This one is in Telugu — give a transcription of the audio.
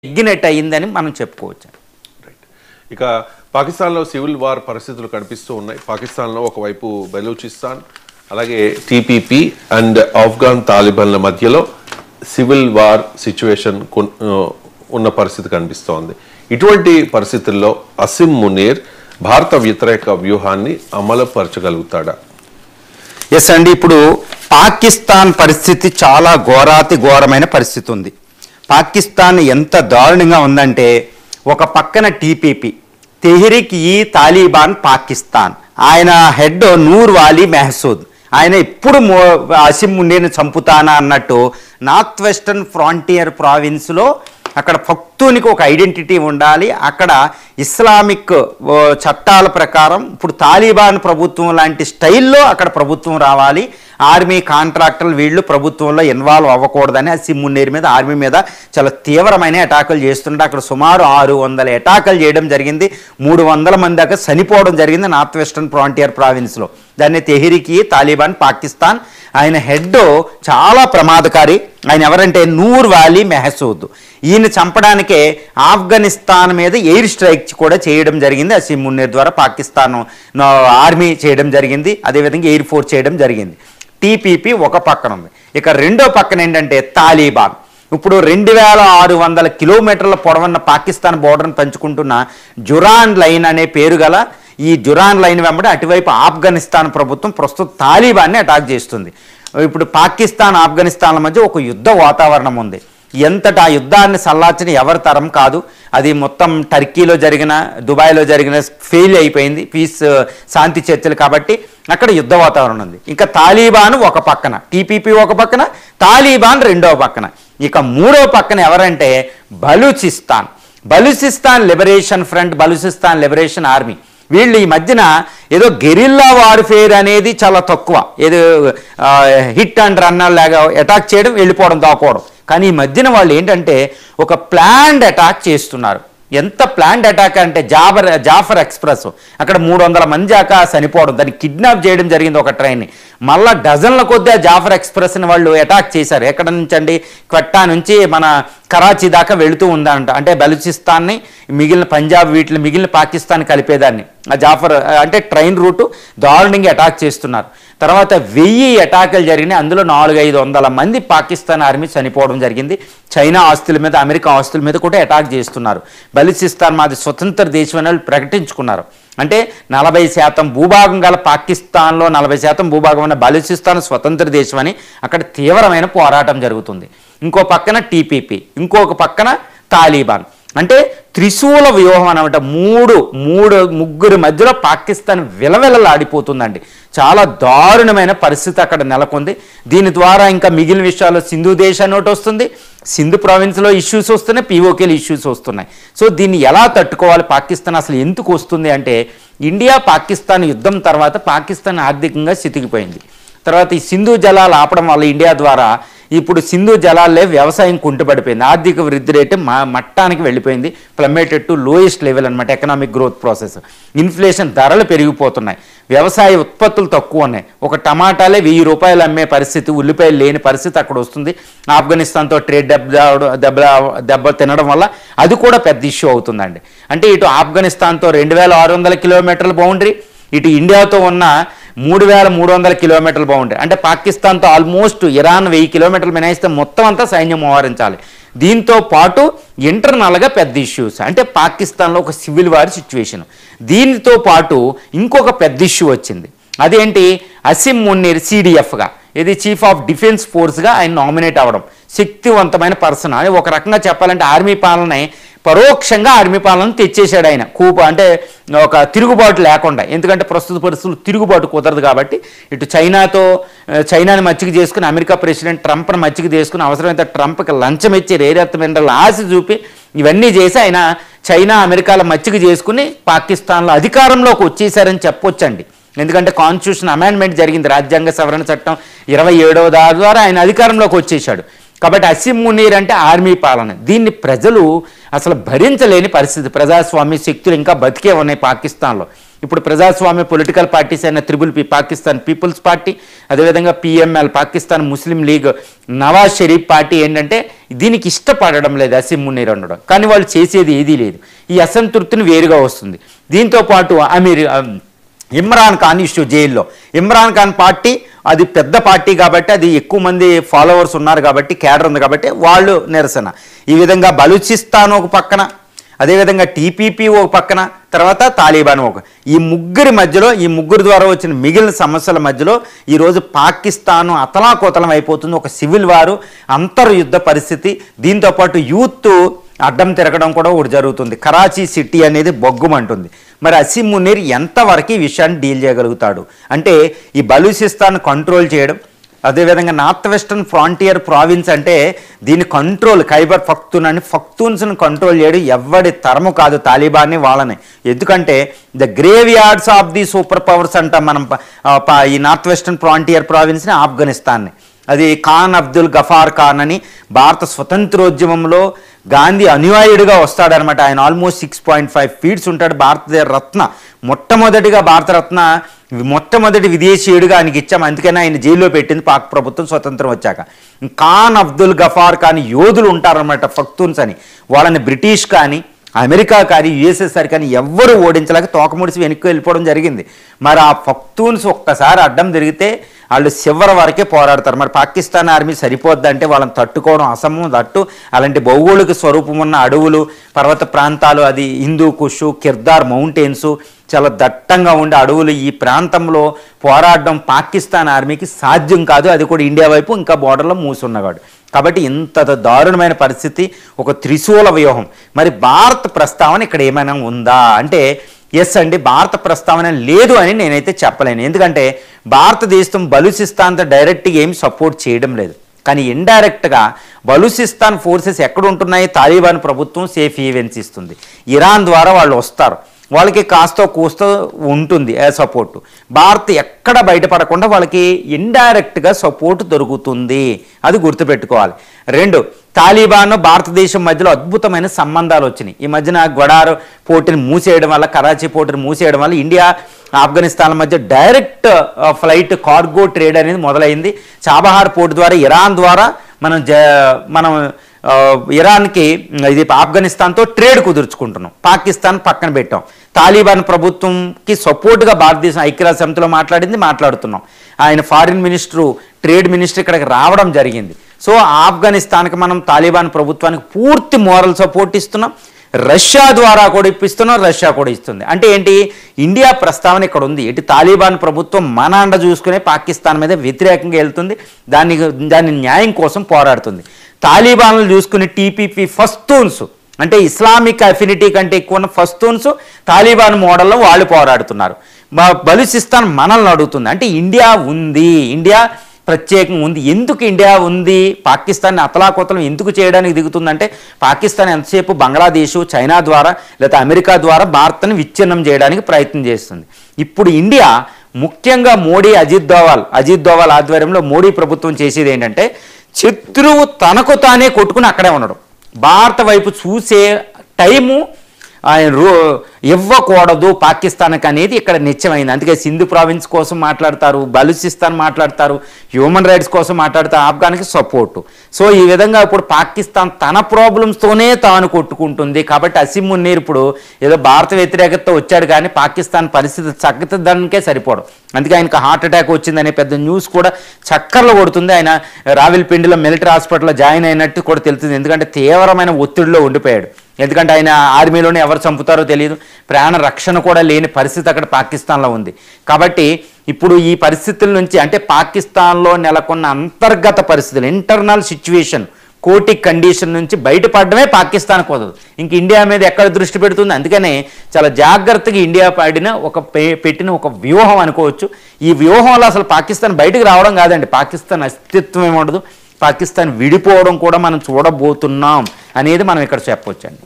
ఎగ్గినట్టు అయిందని మనం చెప్పుకోవచ్చు. రైట్. ఇక పాకిస్తాన్లో సివిల్ వార్ పరిస్థితులు కనిపిస్తూ ఉన్నాయి. పాకిస్తాన్లో ఒకవైపు బలూచిస్తాన్, అలాగే టీపీపీ అండ్ ఆఫ్ఘాన్ తాలిబాన్ల మధ్యలో సివిల్ వార్ సిచ్యువేషన్ ఉన్న పరిస్థితి కనిపిస్తోంది. ఇటువంటి పరిస్థితుల్లో అసిమ్ మునీర్ భారత వ్యతిరేక వ్యూహాన్ని అమలుపరచగలుగుతాడా? ఎస్ అండి, ఇప్పుడు పాకిస్తాన్ పరిస్థితి చాలా ఘోరమైన పరిస్థితి ఉంది. పాకిస్తాన్ ఎంత దారుణంగా ఉందంటే, ఒక పక్కన టీపీపీ తెహ్రీక్ ఈ తాలిబాన్ పాకిస్తాన్, ఆయన హెడ్ నూర్ వాలీ మెహసూద్, ఆయన ఇప్పుడు అసిమ్ మునీర్ని చంపుతానా అన్నట్టు నార్త్ వెస్టర్న్ ఫ్రాంటియర్ ప్రావిన్స్లో అక్కడ భక్తునికి ఒక ఐడెంటిటీ ఉండాలి. అక్కడ ఇస్లామిక్ చట్టాల ప్రకారం ఇప్పుడు తాలిబాన్ ప్రభుత్వం లాంటి స్టైల్లో అక్కడ ప్రభుత్వం రావాలి. ఆర్మీ కాంట్రాక్టర్లు వీళ్ళు ప్రభుత్వంలో ఇన్వాల్వ్ అవ్వకూడదని అసిమ్ మునీర్ మీద, ఆర్మీ మీద చాలా తీవ్రమైన అటాకులు చేస్తుంటే అక్కడ సుమారు 600 అటాకులు చేయడం జరిగింది. 300 మంది దాకా చనిపోవడం జరిగింది నార్త్ వెస్టర్న్ ఫ్రాంటియర్ ప్రావిన్స్లో. దాన్ని తెహ్రీక్ ఈ తాలిబాన్ పాకిస్తాన్. ఆయన హెడ్ చాలా ప్రమాదకారి. ఆయన ఎవరంటే నూర్ వాలీ మెహసూద్. ఈయన చంపడానికే ఆఫ్ఘనిస్తాన్ మీద ఎయిర్ స్ట్రైక్ కూడా చేయడం జరిగింది. అసిమ్ మునీర్ ద్వారా పాకిస్తాన్ ఆర్మీ చేయడం జరిగింది, అదేవిధంగా ఎయిర్ ఫోర్స్ చేయడం జరిగింది. టీపీపీ ఒక పక్కన ఉంది. ఇక రెండో పక్కన ఏంటంటే తాలిబాన్. ఇప్పుడు 2600 కిలోమీటర్ల పొడవున్న పాకిస్తాన్ బోర్డర్ని పంచుకుంటున్న జురాన్ లైన్ అనే పేరు గల ఈ జురాన్ లైన్ వెంబడి అటువైపు ఆఫ్ఘనిస్తాన్ ప్రభుత్వం ప్రస్తుతం తాలిబాన్ని అటాక్ చేస్తుంది. ఇప్పుడు పాకిస్తాన్ ఆఫ్ఘనిస్తాన్ల మధ్య ఒక యుద్ధ వాతావరణం ఉంది. ఎంతటా యుద్ధాన్ని సల్లార్చని ఎవరి తరం కాదు. అది మొత్తం టర్కీలో జరిగిన, దుబాయ్లో జరిగిన ఫెయిల్ అయిపోయింది పీస్ శాంతి చర్చలు. కాబట్టి అక్కడ యుద్ధ వాతావరణం ఉంది. ఇంకా తాలిబాన్ ఒక పక్కన, టీపీపీ ఒక పక్కన, తాలిబాన్ రెండో పక్కన. ఇక మూడో పక్కన ఎవరంటే Balochistan liberation front, Balochistan liberation army. వీళ్ళు ఈ మధ్యన ఏదో గెరిల్లా వార్ఫేర్ అనేది చాలా తక్కువ, ఏదో హిట్ అండ్ రన్ లాగా అటాక్ చేయడం, వెళ్ళిపోవడం, దాక్కోవడం. కానీ ఈ మధ్యన వాళ్ళు ఏంటంటే ఒక ప్లాన్డ్ అటాక్ చేస్తున్నారు. ఎంత ప్లాన్డ్ అటాక్ అంటే జాఫర్ ఎక్స్ప్రెస్, అక్కడ 300 మంది దాకా చనిపోవడం, దాన్ని కిడ్నాప్ చేయడం జరిగింది ఒక ట్రైన్ని. మళ్ళా డజన్ల కొద్దీ ఆ జాఫర్ ఎక్స్ప్రెస్ని వాళ్ళు అటాక్ చేశారు. ఎక్కడ నుంచి అండి? క్వెట్టా నుంచి మన కరాచీ దాకా వెళుతూ ఉందంట. అంటే బలూచిస్తాన్ని మిగిలిన పంజాబ్ మిగిలిన పాకిస్తాన్ కలిపేదాన్ని ఆ జాఫర్ అంటే ట్రైన్ రూటు దారుణంగా అటాక్ చేస్తున్నారు. తర్వాత 1000 అటాకులు జరిగినాయి. అందులో 400-500 మంది పాకిస్తాన్ ఆర్మీ చనిపోవడం జరిగింది. చైనా ఆస్తుల మీద, అమెరికా ఆస్తుల మీద కూడా అటాక్ చేస్తున్నారు. బలూచిస్తాన్ మాది స్వతంత్ర దేశం అని వాళ్ళు ప్రకటించుకున్నారు. అంటే 40% భూభాగం గల పాకిస్తాన్లో 40% భూభాగం ఉన్న బలూచిస్తాన్ స్వతంత్ర దేశం అని అక్కడ తీవ్రమైన పోరాటం జరుగుతుంది. ఇంకో పక్కన టీపీపీ, ఇంకొక పక్కన తాలిబాన్. అంటే త్రిశూల వ్యూహం అనమాట. ముగ్గురి మధ్యలో పాకిస్తాన్ విలవిలలాడిపోతుందండి. చాలా దారుణమైన పరిస్థితి అక్కడ నెలకొంది. దీని ద్వారా ఇంకా మిగిలిన విషయాల్లో సింధు దేశాన్ని ఒకటి వస్తుంది, సింధు ప్రావిన్స్లో ఇష్యూస్ వస్తున్నాయి, పీఓకేలు ఇష్యూస్ వస్తున్నాయి. సో దీన్ని ఎలా తట్టుకోవాలి? పాకిస్తాన్ అసలు ఎందుకు వస్తుంది అంటే, ఇండియా పాకిస్తాన్ యుద్ధం తర్వాత పాకిస్తాన్ ఆర్థికంగా చితికిపోయింది. తర్వాత ఈ సింధు జలాలు ఆపడం వల్ల ఇండియా ద్వారా ఇప్పుడు సింధు జలాలే వ్యవసాయం కుంటుపడిపోయింది. ఆర్థిక వృద్ధి రేటు మట్టానికి వెళ్ళిపోయింది. ప్లమేటెడ్ టు లోయెస్ట్ లెవెల్ అనమాట ఎకనామిక్ గ్రోత్ ప్రాసెస్. ఇన్ఫ్లేషన్, ధరలు పెరిగిపోతున్నాయి, వ్యవసాయ ఉత్పత్తులు తక్కువ ఉన్నాయి. ఒక టమాటాలే 1000 రూపాయలు అమ్మే పరిస్థితి, ఉల్లిపాయలు లేని పరిస్థితి అక్కడ వస్తుంది. ఆఫ్ఘనిస్తాన్తో ట్రేడ్ దెబ్బ తినడం వల్ల అది కూడా పెద్ద ఇష్యూ అవుతుందండి. అంటే ఇటు ఆఫ్ఘనిస్తాన్తో 2600 కిలోమీటర్ల బౌండరీ, ఇటు ఇండియాతో ఉన్న 3300 కిలోమీటర్ల బౌండరీ. అంటే పాకిస్తాన్తో ఆల్మోస్ట్ ఇరాన్ 1000 కిలోమీటర్లు మినహాయిస్తే మొత్తం అంతా సైన్యం మోహరించాలి. దీంతో పాటు ఇంటర్నల్గా పెద్ద ఇష్యూస్, అంటే పాకిస్తాన్లో ఒక సివిల్ వార్ సిచ్యువేషన్. దీనితో పాటు ఇంకొక పెద్ద ఇష్యూ వచ్చింది. అదేంటి? అసిమ్ మునీర్ సిడిఎఫ్గా, ఇది చీఫ్ ఆఫ్ డిఫెన్స్ ఫోర్స్గా ఆయన నామినేట్ అవ్వడం. శక్తివంతమైన పర్సన్ అని ఒక రకంగా చెప్పాలంటే ఆర్మీ పాలన పరోక్షంగా ఆర్మీ పాలన తెచ్చేశాడు ఆయన. అంటే ఒక తిరుగుబాటు లేకుండా, ఎందుకంటే ప్రస్తుత పరిస్థితులు తిరుగుబాటు కుదరదు కాబట్టి ఇటు చైనాని మచ్చిక చేసుకుని, అమెరికా ప్రెసిడెంట్ ట్రంప్ను మచ్చిక చేసుకుని, అవసరమైతే ట్రంప్కి లంచం ఇచ్చి రేరెత్త మినరల్ ఆశ చూపి ఇవన్నీ చేసి ఆయన చైనా అమెరికాల మచ్చిక చేసుకుని పాకిస్తాన్లో అధికారంలోకి వచ్చేసారని చెప్పొచ్చండి. ఎందుకంటే కాన్స్టిట్యూషన్ అమెండ్మెంట్ జరిగింది, రాజ్యాంగ సవరణ చట్టం 27వ ద్వారా ఆయన అధికారంలోకి వచ్చేసాడు. కాబట్టి అసిమ్ మునీర్ అంటే ఆర్మీ పాలన. దీన్ని ప్రజలు అసలు భరించలేని పరిస్థితి. ప్రజాస్వామ్య శక్తులు ఇంకా బతికే ఉన్నాయి పాకిస్తాన్లో. ఇప్పుడు ప్రజాస్వామ్య పొలిటికల్ పార్టీస్ అయిన త్రిబుల్ పాకిస్తాన్ పీపుల్స్ పార్టీ, అదేవిధంగా పిఎంఎల్ పాకిస్తాన్ ముస్లిం లీగ్, నవాజ్ షరీఫ్ పార్టీ ఏంటంటే దీనికి ఇష్టపడడం లేదు అసీం మునీర్ అనడం, కానీ వాళ్ళు చేసేది ఏదీ లేదు. ఈ అసంతృప్తిని వేరుగా వస్తుంది. దీంతోపాటు ఇమ్రాన్ ఖాన్ ఇష్యూ జైల్లో, ఇమ్రాన్ ఖాన్ పార్టీ అది పెద్ద పార్టీ కాబట్టి, అది ఎక్కువ మంది ఫాలోవర్స్ ఉన్నారు కాబట్టి, క్యాడర్ ఉంది కాబట్టి వాళ్ళు నిరసన. ఈ విధంగా బలూచిస్తాన్ ఒక పక్కన, అదేవిధంగా టీపీపీ ఒక పక్కన, తర్వాత తాలిబాన్ ఒక, ఈ ముగ్గురి మధ్యలో, ఈ ముగ్గురు ద్వారా వచ్చిన మిగిలిన సమస్యల మధ్యలో ఈరోజు పాకిస్తాన్ అతలాకుతలం అయిపోతుంది. ఒక సివిల్ వారు, అంతర్యుద్ధ పరిస్థితి, దీంతోపాటు యూత్ అడ్డం తిరగడం కూడా ఒకటి జరుగుతుంది. కరాచీ సిటీ అనేది బొగ్గుమంటుంది. మరి అసీం మునీర్ ఎంతవరకు ఈ విషయాన్ని డీల్ చేయగలుగుతాడు అంటే, ఈ బలూచిస్తాన్ కంట్రోల్ చేయడం, అదేవిధంగా నార్త్ వెస్టర్న్ ఫ్రాంటియర్ ప్రావిన్స్ అంటే దీని కంట్రోల్, ఖైబర్ పఖ్తూన్ అని పఖ్తూన్స్ని కంట్రోల్ చేయడం ఎవడి తరము కాదు, తాలిబాన్ని వాళ్ళని. ఎందుకంటే the grave yards of the super powers అంటాం మనం ఈ నార్త్ వెస్టర్న్ ఫ్రాంటియర్ ప్రావిన్స్ని, ఆఫ్ఘనిస్తాన్ని. అది ఖాన్ అబ్దుల్ గఫార్ ఖాన్ అని భారత స్వతంత్రోద్యమంలో గాంధీ అనుయాయుడిగా వస్తాడనమాట. ఆయన ఆల్మోస్ట్ 6.5 ఫీట్స్ ఉంటాడు. భారతదేశ రత్న, మొట్టమొదటిగా భారతరత్న మొట్టమొదటి విదేశీయుడిగా ఆయనకి ఇచ్చాము. అందుకని ఆయన జైల్లో పెట్టింది పాక్ ప్రభుత్వం స్వతంత్రం వచ్చాక. ఖాన్ అబ్దుల్ గఫార్ ఖాన్ యోధులు ఉంటారనమాట పఖ్తూన్స్ అని. వాళ్ళని బ్రిటిష్ కానీ, అమెరికా కానీ, యుఎస్ఎస్ఆర్ కానీ ఎవ్వరూ ఓడించలేక తోకముడిసి వెనక్కి వెళ్ళిపోవడం జరిగింది. మరి ఆ పఖ్తూన్స్ ఒక్కసారి అడ్డం తిరిగితే వాళ్ళు చివరి వరకే పోరాడతారు. మరి పాకిస్తాన్ ఆర్మీ సరిపోద్దంటే వాళ్ళని తట్టుకోవడం అసమం. దట్టు అలాంటి భౌగోళిక స్వరూపం ఉన్న అడవులు, పర్వత ప్రాంతాలు, అది హిందూ కుషు, కిర్దార్ మౌంటైన్స్, చాలా దట్టంగా ఉండే అడవులు, ఈ ప్రాంతంలో పోరాడడం పాకిస్తాన్ ఆర్మీకి సాధ్యం కాదు. అది కూడా ఇండియా వైపు ఇంకా బోర్డర్లో మూసున్నవాడు. కాబట్టి ఇంత దారుణమైన పరిస్థితి, ఒక త్రిశూల వ్యూహం. మరి భారత్ ప్రస్తావన ఇక్కడ ఏమైనా ఉందా అంటే ఎస్ అండి, భారత ప్రస్తావన లేదు అని నేనైతే చెప్పలేను. ఎందుకంటే భారతదేశం బలూచిస్తాన్తో డైరెక్ట్గా ఏం సపోర్ట్ చేయడం లేదు, కానీ ఇండైరెక్ట్గా బలూచిస్తాన్ ఫోర్సెస్ ఎక్కడ ఉంటున్నాయి, తాలిబాన్ ప్రభుత్వం సేఫ్ ఈవెన్స్ ఇస్తుంది. ఇరాన్ ద్వారా వాళ్ళు వస్తారు, వాళ్ళకి కాస్తో కూస్తో ఉంటుంది సపోర్టు. భారత్ ఎక్కడ బయటపడకుండా వాళ్ళకి ఇండైరెక్ట్గా సపోర్ట్ దొరుకుతుంది, అది గుర్తుపెట్టుకోవాలి. 2, తాలిబాన్ భారతదేశం మధ్యలో అద్భుతమైన సంబంధాలు వచ్చినాయి. ఈ మధ్యన గ్వడార్ పోర్టుని మూసేయడం వల్ల, కరాచీ పోర్టుని మూసేయడం వల్ల ఇండియా ఆఫ్ఘనిస్తాన్ మధ్య డైరెక్ట్ ఫ్లైట్ కార్గో ట్రేడ్ అనేది మొదలైంది. చాబహార్ పోర్టు ద్వారా ఇరాన్ ద్వారా మనం ఇరాన్కి, ఇది ఆఫ్ఘనిస్తాన్తో ట్రేడ్ కుదుర్చుకుంటున్నాం. పాకిస్తాన్ పక్కన పెట్టాం. తాలిబాన్ ప్రభుత్వంకి సపోర్ట్గా భారతదేశం ఐక్యరాజ్య సమితిలో మాట్లాడుతున్నాం. ఆయన ఫారిన్ మినిస్టరు, ట్రేడ్ మినిస్టర్ ఇక్కడికి రావడం జరిగింది. సో ఆఫ్ఘనిస్తాన్కి మనం తాలిబాన్ ప్రభుత్వానికి పూర్తి మోరల్ సపోర్ట్ ఇస్తున్నాం. రష్యా ద్వారా కూడా ఇప్పిస్తున్నాం, రష్యా కూడా ఇస్తుంది. అంటే ఏంటి, ఇండియా ప్రస్తావన ఇక్కడ ఉంది. ఇటు తాలిబాన్ ప్రభుత్వం మన అండ చూసుకునే పాకిస్తాన్ మీద వ్యతిరేకంగా వెళ్తుంది, దాని న్యాయం కోసం పోరాడుతుంది. తాలిబాన్లు చూసుకునే టీపీపీ పఖ్తూన్స్ అంటే ఇస్లామిక్ అఫినిటీ కంటే ఎక్కువ ఉన్న పఖ్తూన్స్ తాలిబాన్ మోడల్లో వాళ్ళు పోరాడుతున్నారు. బలూచిస్తాన్ మనల్ని అడుగుతుంది. అంటే ఇండియా ఉంది, ఇండియా ప్రత్యేకంగా ఉంది. ఎందుకు ఇండియా ఉంది, పాకిస్తాన్ని అతలాకుతలం ఎందుకు చేయడానికి దిగుతుందంటే, పాకిస్తాన్ ఎంతసేపు బంగ్లాదేశ్, చైనా ద్వారా లేదా అమెరికా ద్వారా భారత్ని విచ్ఛిన్నం చేయడానికి ప్రయత్నం చేస్తుంది. ఇప్పుడు ఇండియా ముఖ్యంగా మోడీ, అజిత్ దోవాల్ ఆధ్వర్యంలో మోడీ ప్రభుత్వం చేసేది ఏంటంటే, శత్రువు తనకు తానే కొట్టుకుని అక్కడే ఉండడం. భారత వైపు చూసే టైము ఆయన ఇవ్వకూడదు పాకిస్తాన్కి అనేది ఇక్కడ నిత్యమైంది. అందుకే సింధు ప్రావిన్స్ కోసం మాట్లాడతారు, బలూచిస్తాన్ మాట్లాడతారు, హ్యూమన్ రైట్స్ కోసం మాట్లాడతారు, ఆఫ్ఘన్కి సపోర్టు. సో ఈ విధంగా ఇప్పుడు పాకిస్తాన్ తన ప్రాబ్లమ్స్తోనే తాను కొట్టుకుంటుంది. కాబట్టి అసీం మునీర్ ఇప్పుడు ఏదో భారత వ్యతిరేకతతో వచ్చాడు, కానీ పాకిస్తాన్ పరిస్థితి చక్కదానికే సరిపోవడం. అందుకే ఆయనకు హార్ట్ అటాక్ వచ్చిందనే పెద్ద న్యూస్ కూడా చక్కర్లు కొడుతుంది. ఆయన రావిల్పిండిలో మిలిటరీ హాస్పిటల్లో జాయిన్ అయినట్టు కూడా తెలుస్తుంది. ఎందుకంటే తీవ్రమైన ఒత్తిడిలో ఉండిపోయాడు. ఎందుకంటే ఆయన ఆర్మీలోనే ఎవరు చంపుతారో తెలియదు, ప్రాణ రక్షణ కూడా లేని పరిస్థితి అక్కడ పాకిస్తాన్లో ఉంది. కాబట్టి ఇప్పుడు ఈ పరిస్థితుల నుంచి, అంటే పాకిస్తాన్లో నెలకొన్న అంతర్గత పరిస్థితులు, ఇంటర్నల్ సిచ్యువేషన్, కోటిక్ కండిషన్ నుంచి బయటపడడమే పాకిస్తాన్ కుదరదు. ఇంక ఇండియా మీద ఎక్కడ దృష్టి పెడుతుంది. అందుకనే చాలా జాగ్రత్తగా ఇండియా పెట్టిన ఒక వ్యూహం అనుకోవచ్చు. ఈ వ్యూహంలో అసలు పాకిస్తాన్ బయటకు రావడం కాదండి, పాకిస్తాన్ అస్తిత్వం ఏముండదు, పాకిస్తాన్ విడిపోవడం కూడా మనం చూడబోతున్నాం అనేది మనం ఇక్కడ చెప్పొచ్చండి.